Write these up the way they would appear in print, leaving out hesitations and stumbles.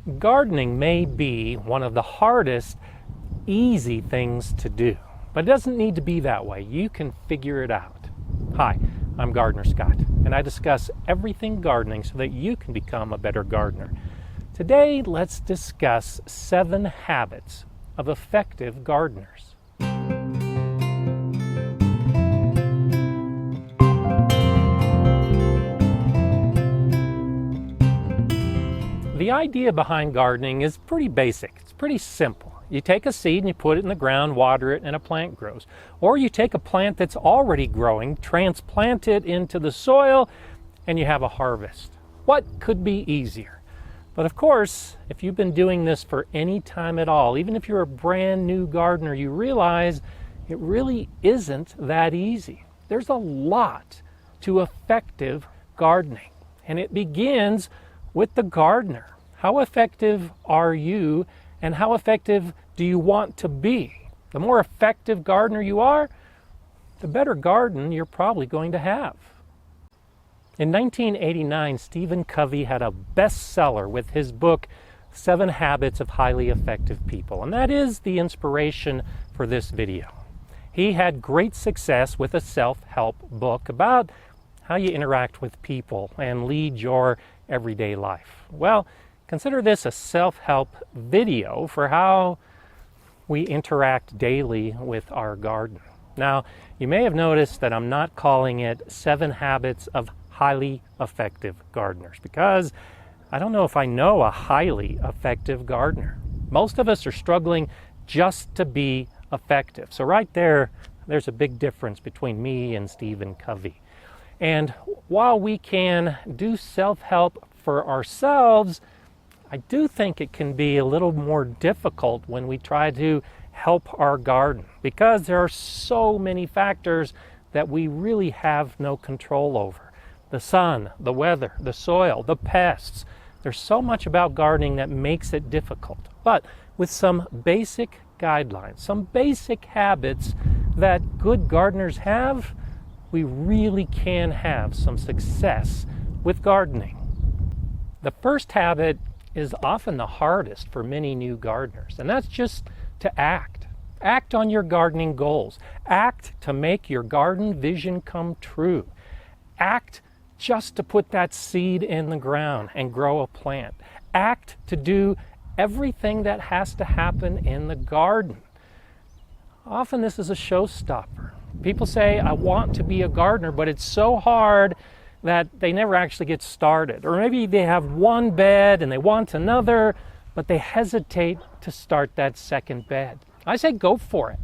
Gardening may be one of the hardest, easy things to do, but it doesn't need to be that way. You can figure it out. Hi, I'm GardenerScott, and I discuss everything gardening so that you can become a better gardener. Today, let's discuss 7 habits of effective gardeners. The idea behind gardening is pretty basic. It's pretty simple. You take a seed and you put it in the ground, water it, and a plant grows. Or you take a plant that's already growing, transplant it into the soil, and you have a harvest. What could be easier? But of course, if you've been doing this for any time at all, even if you're a brand new gardener, you realize it really isn't that easy. There's a lot to effective gardening, and it begins with the gardener. How effective are you, and how effective do you want to be? The more effective gardener you are, the better garden you're probably going to have. In 1989, Stephen Covey had a bestseller with his book, 7 Habits of Highly Effective People, and that is the inspiration for this video. He had great success with a self-help book about how you interact with people and lead your everyday life. Well, consider this a self-help video for how we interact daily with our garden. Now, you may have noticed that I'm not calling it 7 Habits of Highly Effective Gardeners, because I don't know if I know a highly effective gardener. Most of us are struggling just to be effective. So right there's a big difference between me and Stephen Covey. And while we can do self-help for ourselves, I do think it can be a little more difficult when we try to help our garden, because there are so many factors that we really have no control over. The sun, the weather, the soil, the pests. There's so much about gardening that makes it difficult. But with some basic guidelines, some basic habits that good gardeners have, we really can have some success with gardening. The first habit is often the hardest for many new gardeners, and that's just to act. Act on your gardening goals. Act to make your garden vision come true. Act just to put that seed in the ground and grow a plant. Act to do everything that has to happen in the garden. Often this is a showstopper. People say, I want to be a gardener, but it's so hard that they never actually get started. Or maybe they have one bed and they want another, but they hesitate to start that second bed. I say go for it.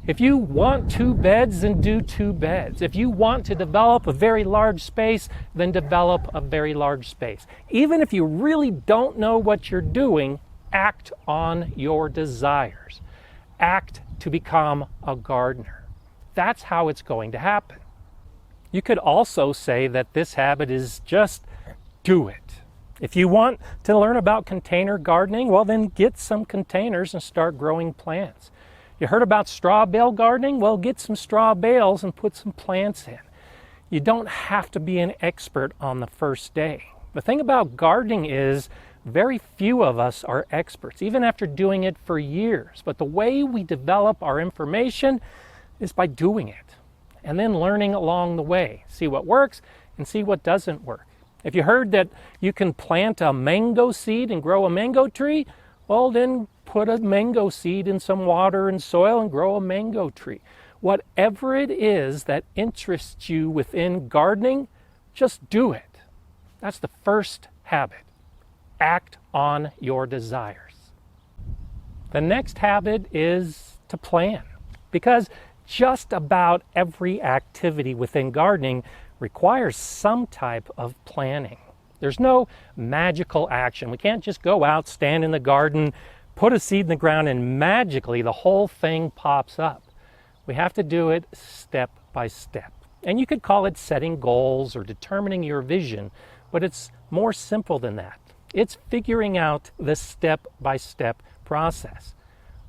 If you want 2 beds, then do 2 beds. If you want to develop a very large space, then develop a very large space. Even if you really don't know what you're doing, act on your desires. Act to become a gardener. That's how it's going to happen. You could also say that this habit is just do it. If you want to learn about container gardening, well then get some containers and start growing plants. You heard about straw bale gardening? Well, get some straw bales and put some plants in. You don't have to be an expert on the first day. The thing about gardening is very few of us are experts, even after doing it for years. But the way we develop our information is by doing it and then learning along the way. See what works and see what doesn't work. If you heard that you can plant a mango seed and grow a mango tree, well then put a mango seed in some water and soil and grow a mango tree. Whatever it is that interests you within gardening, just do it. That's the first habit. Act on your desires. The next habit is to plan, because just about every activity within gardening requires some type of planning. There's no magical action. We can't just go out, stand in the garden, put a seed in the ground, and magically the whole thing pops up. We have to do it step by step. And you could call it setting goals or determining your vision, but it's more simple than that. It's figuring out the step-by-step process.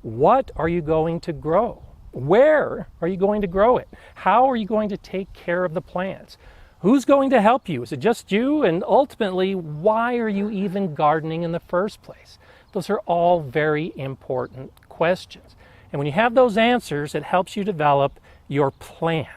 What are you going to grow? Where are you going to grow it? How are you going to take care of the plants? Who's going to help you? Is it just you? And ultimately, why are you even gardening in the first place? Those are all very important questions. And when you have those answers, it helps you develop your plan.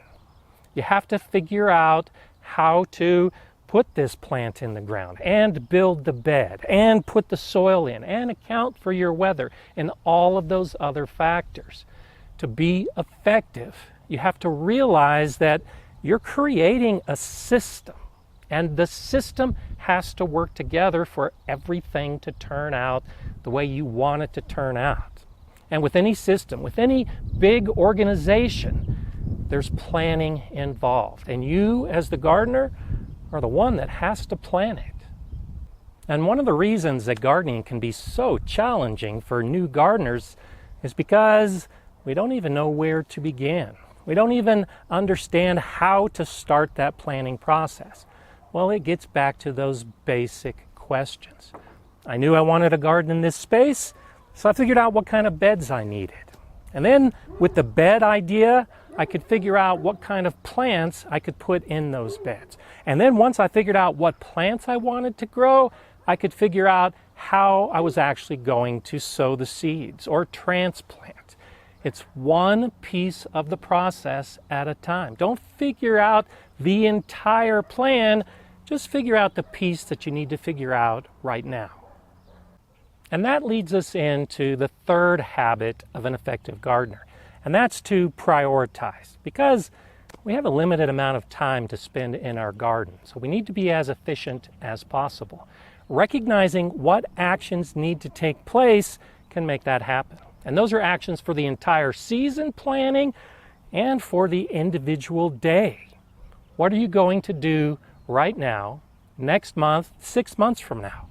You have to figure out how to put this plant in the ground and build the bed and put the soil in and account for your weather and all of those other factors. To be effective, you have to realize that you're creating a system, and the system has to work together for everything to turn out the way you want it to turn out. And with any system, with any big organization, there's planning involved. And you, as the gardener, are the one that has to plan it. And one of the reasons that gardening can be so challenging for new gardeners is because we don't even know where to begin. We don't even understand how to start that planning process. Well, it gets back to those basic questions. I knew I wanted a garden in this space, so I figured out what kind of beds I needed. And then with the bed idea, I could figure out what kind of plants I could put in those beds. And then once I figured out what plants I wanted to grow, I could figure out how I was actually going to sow the seeds or transplant. It's one piece of the process at a time. Don't figure out the entire plan, just figure out the piece that you need to figure out right now. And that leads us into the third habit of an effective gardener, and that's to prioritize, because we have a limited amount of time to spend in our garden, so we need to be as efficient as possible. Recognizing what actions need to take place can make that happen. And those are actions for the entire season planning and for the individual day. What are you going to do right now, next month, 6 months from now?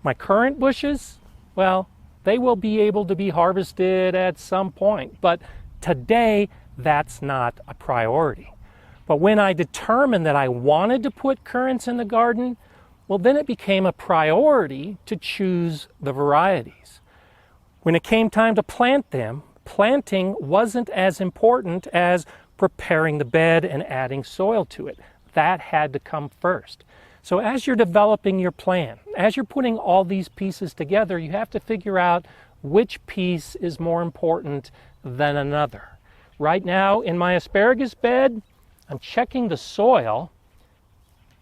My current bushes, well, they will be able to be harvested at some point, but today that's not a priority. But when I determined that I wanted to put currants in the garden, well, then it became a priority to choose the varieties. When it came time to plant them, planting wasn't as important as preparing the bed and adding soil to it. That had to come first. So as you're developing your plan, as you're putting all these pieces together, you have to figure out which piece is more important than another. Right now in my asparagus bed, I'm checking the soil,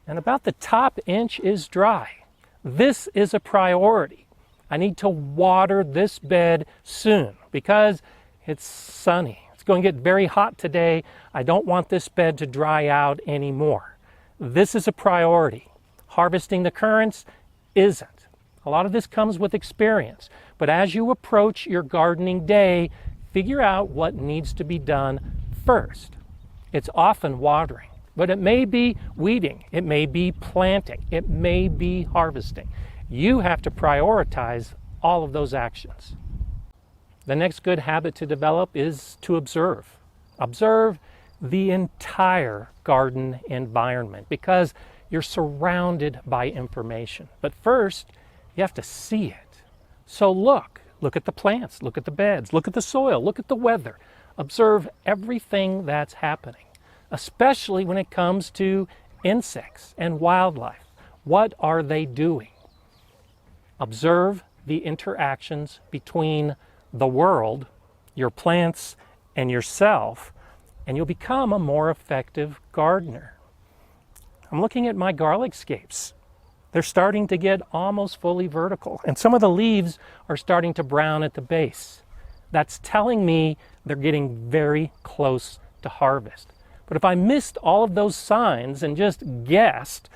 and about the top inch is dry. This is a priority. I need to water this bed soon because it's sunny. It's going to get very hot today. I don't want this bed to dry out anymore. This is a priority. Harvesting the currants isn't. A lot of this comes with experience. But as you approach your gardening day, figure out what needs to be done first. It's often watering, but it may be weeding. It may be planting. It may be harvesting. You have to prioritize all of those actions. The next good habit to develop is to observe. Observe the entire garden environment because you're surrounded by information. But first, you have to see it. So look at the plants, look at the beds, look at the soil, look at the weather. Observe everything that's happening, especially when it comes to insects and wildlife. What are they doing? Observe the interactions between the world, your plants, and yourself, and you'll become a more effective gardener. I'm looking at my garlic scapes. They're starting to get almost fully vertical, and some of the leaves are starting to brown at the base. That's telling me they're getting very close to harvest. But if I missed all of those signs and just guessed,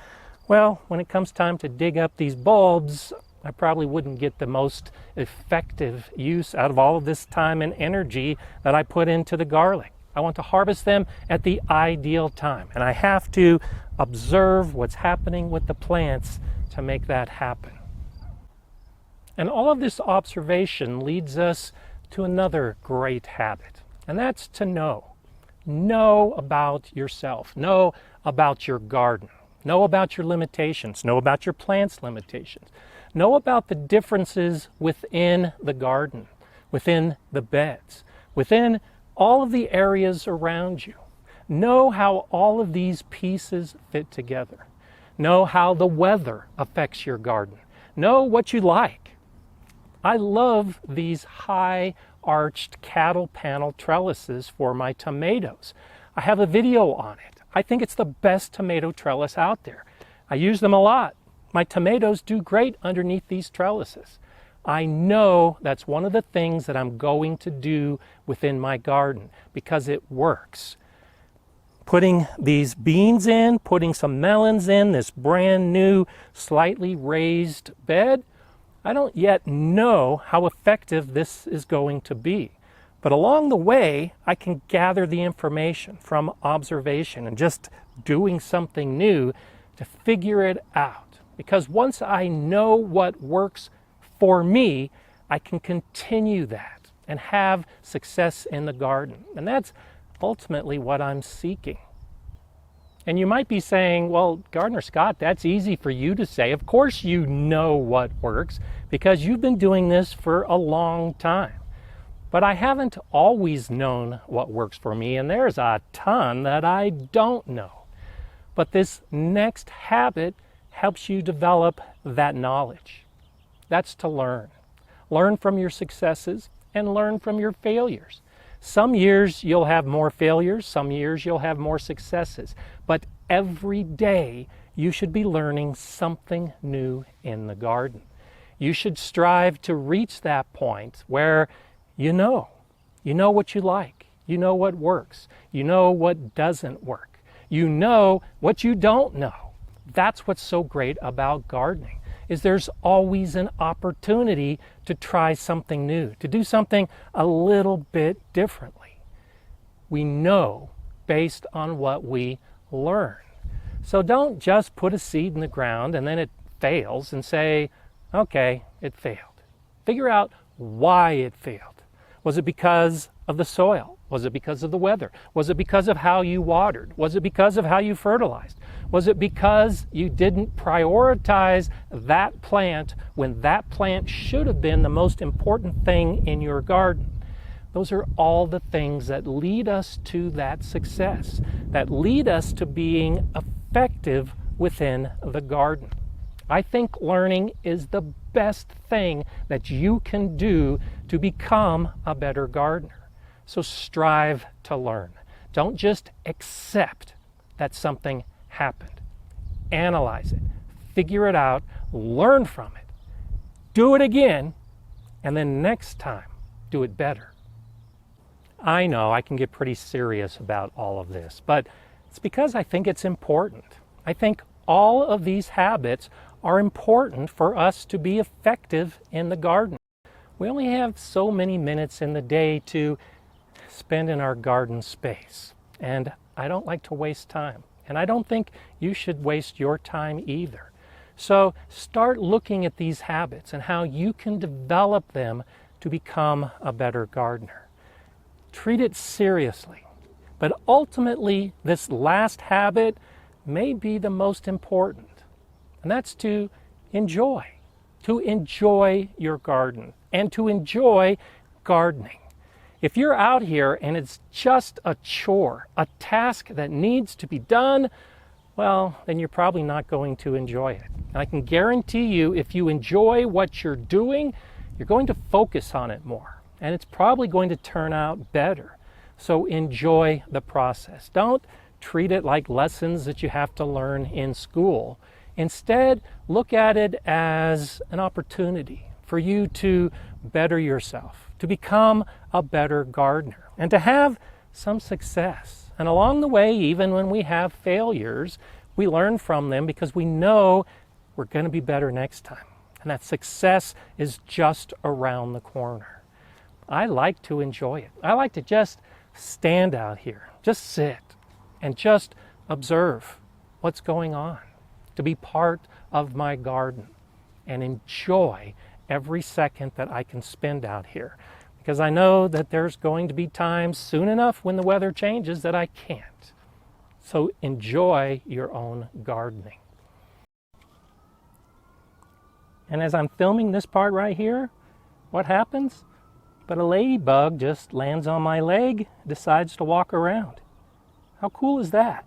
well, when it comes time to dig up these bulbs, I probably wouldn't get the most effective use out of all of this time and energy that I put into the garlic. I want to harvest them at the ideal time, and I have to observe what's happening with the plants to make that happen. And all of this observation leads us to another great habit, and that's to know. Know about yourself. Know about your garden. Know about your limitations. Know about your plant's limitations. Know about the differences within the garden, within the beds, within all of the areas around you. Know how all of these pieces fit together. Know how the weather affects your garden. Know what you like. I love these high arched cattle panel trellises for my tomatoes. I have a video on it. I think it's the best tomato trellis out there. I use them a lot. My tomatoes do great underneath these trellises. I know that's one of the things that I'm going to do within my garden because it works. Putting these beans in, putting some melons in this brand new, slightly raised bed, I don't yet know how effective this is going to be. But along the way, I can gather the information from observation and just doing something new to figure it out. Because once I know what works for me, I can continue that and have success in the garden. And that's ultimately what I'm seeking. And you might be saying, well, GardenerScott, that's easy for you to say. Of course you know what works because you've been doing this for a long time. But I haven't always known what works for me, and there's a ton that I don't know. But this next habit helps you develop that knowledge. That's to learn. Learn from your successes and learn from your failures. Some years you'll have more failures, some years you'll have more successes. But every day you should be learning something new in the garden. You should strive to reach that point where you know what you like, you know what works, you know what doesn't work, you know what you don't know. That's what's so great about gardening, is there's always an opportunity to try something new, to do something a little bit differently. We know based on what we learn. So don't just put a seed in the ground and then it fails and say, okay, it failed. Figure out why it failed. Was it because of the soil? Was it because of the weather? Was it because of how you watered? Was it because of how you fertilized? Was it because you didn't prioritize that plant when that plant should have been the most important thing in your garden? Those are all the things that lead us to that success, that lead us to being effective within the garden. I think learning is the best thing that you can do to become a better gardener. So strive to learn. Don't just accept that something happened. Analyze it, figure it out, learn from it, do it again, and then next time, do it better. I know I can get pretty serious about all of this, but it's because I think it's important. I think all of these habits are important for us to be effective in the garden. We only have so many minutes in the day to spend in our garden space, and I don't like to waste time, and I don't think you should waste your time either. So start looking at these habits and how you can develop them to become a better gardener. Treat it seriously, but ultimately this last habit may be the most important, and that's to enjoy your garden and to enjoy gardening. If you're out here and it's just a chore, a task that needs to be done, well, then you're probably not going to enjoy it. And I can guarantee you, if you enjoy what you're doing, you're going to focus on it more, and it's probably going to turn out better. So enjoy the process. Don't treat it like lessons that you have to learn in school. Instead, look at it as an opportunity for you to better yourself, to become a better gardener, and to have some success. And along the way, even when we have failures, we learn from them because we know we're going to be better next time. And that success is just around the corner. I like to enjoy it. I like to just stand out here, just sit, and just observe what's going on, to be part of my garden and enjoy every second that I can spend out here, because I know that there's going to be times soon enough when the weather changes that I can't. So enjoy your own gardening. And as I'm filming this part right here, what happens? But a ladybug just lands on my leg, decides to walk around. How cool is that?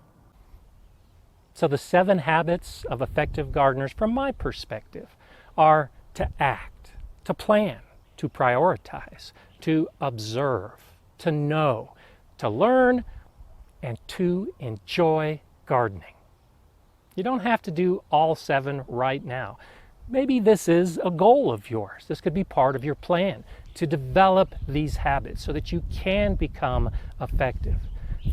So the 7 habits of effective gardeners, from my perspective, are to act, to plan, to prioritize, to observe, to know, to learn, and to enjoy gardening. You don't have to do all 7 right now. Maybe this is a goal of yours. This could be part of your plan to develop these habits so that you can become effective.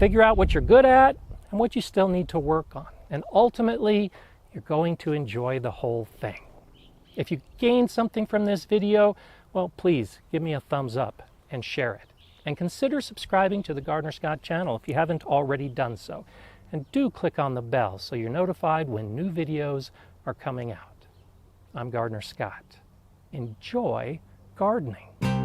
Figure out what you're good at and what you still need to work on. And ultimately, you're going to enjoy the whole thing. If you gained something from this video, well, please give me a thumbs up and share it. And consider subscribing to the GardenerScott channel if you haven't already done so. And do click on the bell so you're notified when new videos are coming out. I'm GardenerScott. Enjoy gardening.